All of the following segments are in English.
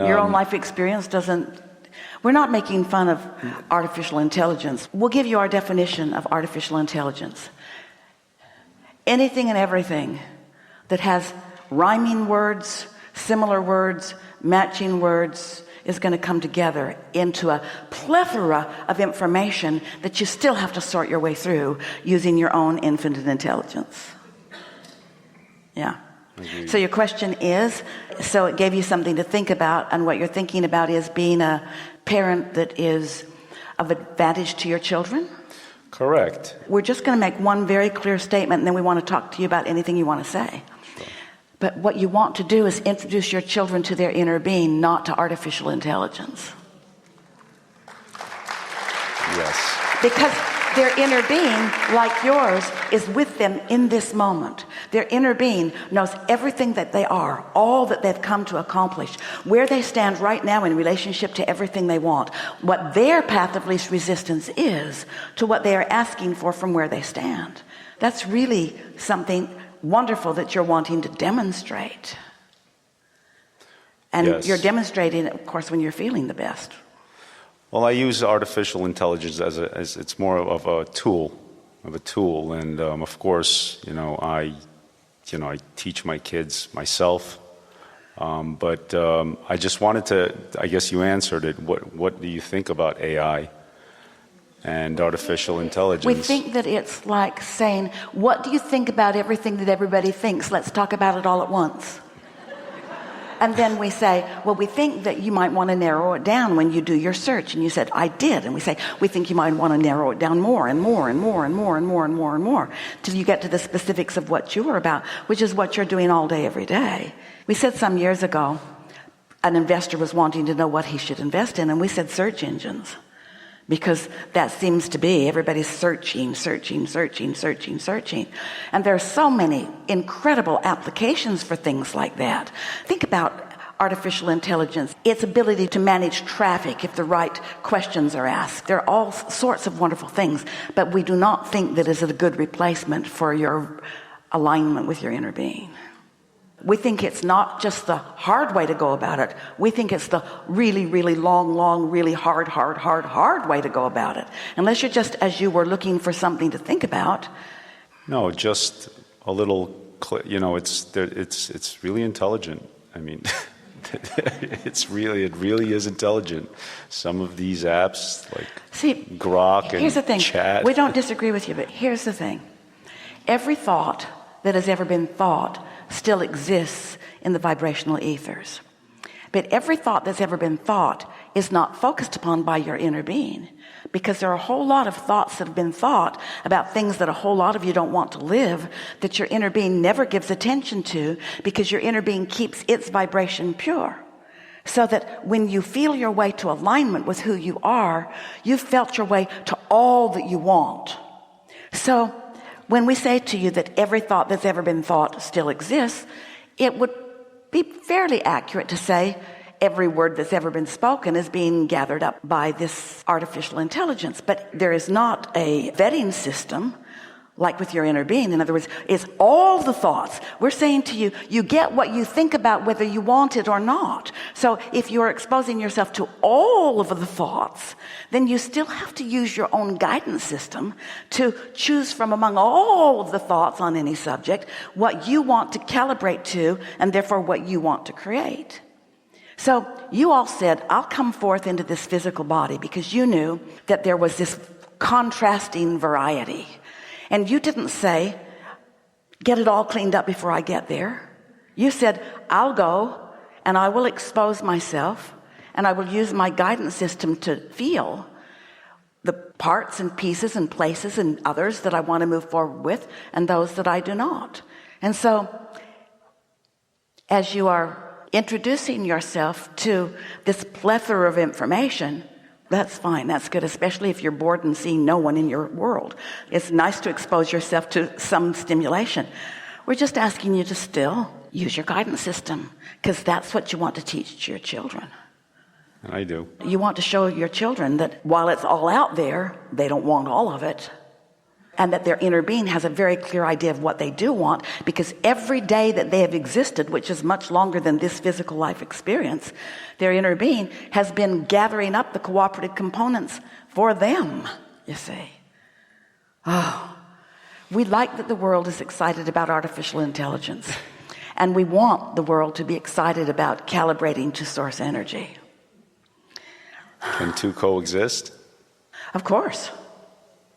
Your own life experience doesn't... We're not making fun of artificial intelligence. We'll give you our definition of artificial intelligence. Anything and everything that has rhyming words, similar words, matching words is going to come together into a plethora of information that you still have to sort your way through using your own infinite intelligence. Yeah. So your question is, so it gave you something to think about, and what you're thinking about is being a parent that is of advantage to your children? Correct. We're just going to make one very clear statement, and then we want to talk to you about anything you want to say. Sure. But what you want to do is introduce your children to their inner being, not to artificial intelligence. Yes. Because their inner being, like yours, is with them in this moment. Their inner being knows everything that they are, all that they've come to accomplish, where they stand right now in relationship to everything they want, what their path of least resistance is to what they are asking for from where they stand. That's really something wonderful that you're wanting to demonstrate. And yes. You're demonstrating it, of course, when you're feeling the best. Well, I use artificial intelligence as it's more of a tool, and of course, I teach my kids myself, but I just wanted to. I guess you answered it. What do you think about AI and artificial intelligence? We think that it's like saying, "What do you think about everything that everybody thinks? Let's talk about it all at once." And then we say, well, we think that you might want to narrow it down when you do your search. And you said, I did. And we say, we think you might want to narrow it down more and more and more and more and more and more and more till you get to the specifics of what you are about, which is what you're doing all day, every day. We said some years ago, an investor was wanting to know what he should invest in. And we said search engines. Because that seems to be everybody's searching. And there are so many incredible applications for things like that. Think about artificial intelligence, its ability to manage traffic if the right questions are asked. There are all sorts of wonderful things, but we do not think that is a good replacement for your alignment with your inner being. We think it's not just the hard way to go about it. We think it's the really, really long, really hard way to go about it. Unless you're just, as you were, looking for something to think about. No, just a little, it's really intelligent. I mean, it really is intelligent. Some of these apps, like Grok and here's the thing. Chat. We don't disagree with you, but here's the thing. Every thought that has ever been thought still exists in the vibrational ethers. But every thought that's ever been thought is not focused upon by your inner being, because there are a whole lot of thoughts that have been thought about things that a whole lot of you don't want to live, that your inner being never gives attention to, because your inner being keeps its vibration pure. So that when you feel your way to alignment with who you are, you've felt your way to all that you want. So when we say to you that every thought that's ever been thought still exists, it would be fairly accurate to say every word that's ever been spoken is being gathered up by this artificial intelligence. But there is not a vetting system like with your inner being. In other words, it's all the thoughts. We're saying to you, you get what you think about whether you want it or not. So if you're exposing yourself to all of the thoughts, then you still have to use your own guidance system to choose from among all of the thoughts on any subject what you want to calibrate to, and therefore what you want to create. So you all said, I'll come forth into this physical body, because you knew that there was this contrasting variety. And you didn't say, get it all cleaned up before I get there. You said, I'll go and I will expose myself and I will use my guidance system to feel the parts and pieces and places and others that I want to move forward with, and those that I do not. And so as you are introducing yourself to this plethora of information, that's fine. That's good, especially if you're bored and seeing no one in your world. It's nice to expose yourself to some stimulation. We're just asking you to still use your guidance system, because that's what you want to teach your children. I do. You want to show your children that while it's all out there, they don't want all of it. and that their inner being has a very clear idea of what they do want, because every day that they have existed, which is much longer than this physical life experience, their inner being has been gathering up the cooperative components for them, you see. Oh, we like that the world is excited about artificial intelligence, and we want the world to be excited about calibrating to source energy. Can two coexist? Of course.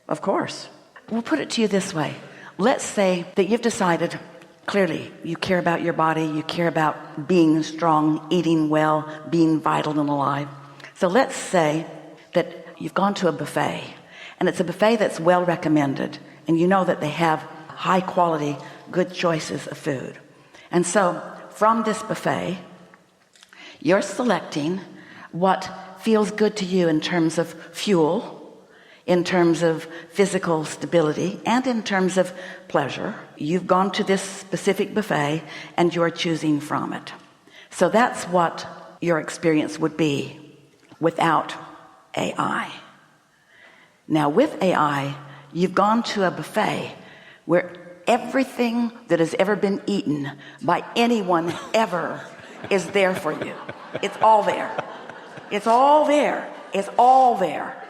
Of course. We'll put it to you this way. Let's say that you've decided, clearly, you care about your body, you care about being strong, eating well, being vital and alive. So let's say that you've gone to a buffet, and it's a buffet that's well recommended, and you know that they have high quality, good choices of food. And so from this buffet, you're selecting what feels good to you in terms of fuel, in terms of physical stability, and in terms of pleasure. You've gone to this specific buffet and you're choosing from it. So that's what your experience would be without AI. Now with AI, you've gone to a buffet where everything that has ever been eaten by anyone ever is there for you. It's all there. It's all there. It's all there.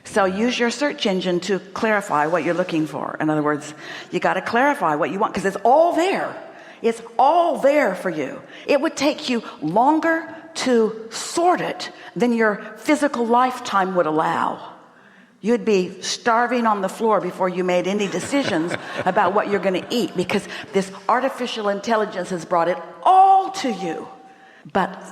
So use your search engine to clarify what you're looking for. In other words, you got to clarify what you want, because it's all there. It's all there for you. It would take you longer to sort it than your physical lifetime would allow. You'd be starving on the floor before you made any decisions about what you're going to eat, because this artificial intelligence has brought it all to you. But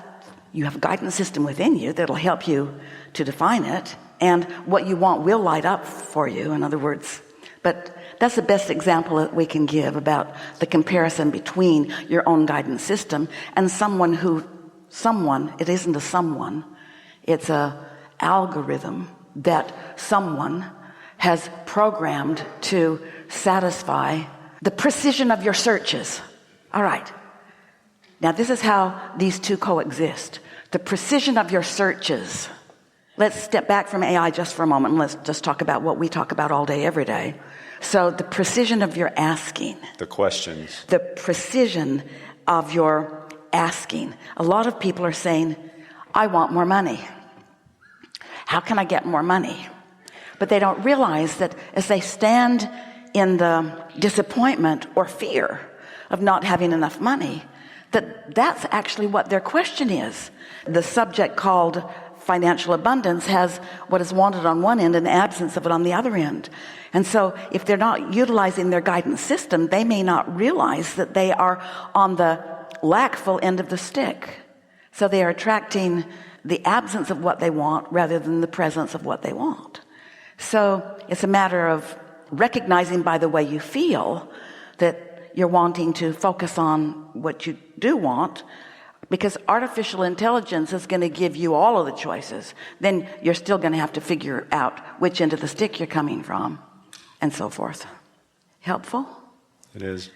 you have a guidance system within you that'll help you to define it, and what you want will light up for you, in other words. But that's the best example that we can give about the comparison between your own guidance system and it isn't a someone, it's a algorithm that someone has programmed to satisfy the precision of your searches. All right. Now this is how these two coexist. The precision of your searches. Let's step back from AI just for a moment and let's just talk about what we talk about all day, every day. So the precision of your asking. The questions. The precision of your asking. A lot of people are saying, I want more money. How can I get more money? But they don't realize that as they stand in the disappointment or fear of not having enough money, that's actually what their question is. The subject called financial abundance has what is wanted on one end and the absence of it on the other end. And so if they're not utilizing their guidance system, they may not realize that they are on the lackful end of the stick. So they are attracting the absence of what they want rather than the presence of what they want. So it's a matter of recognizing by the way you feel that you're wanting to focus on what you do want, because artificial intelligence is going to give you all of the choices. Then you're still going to have to figure out which end of the stick you're coming from, and so forth. Helpful? It is.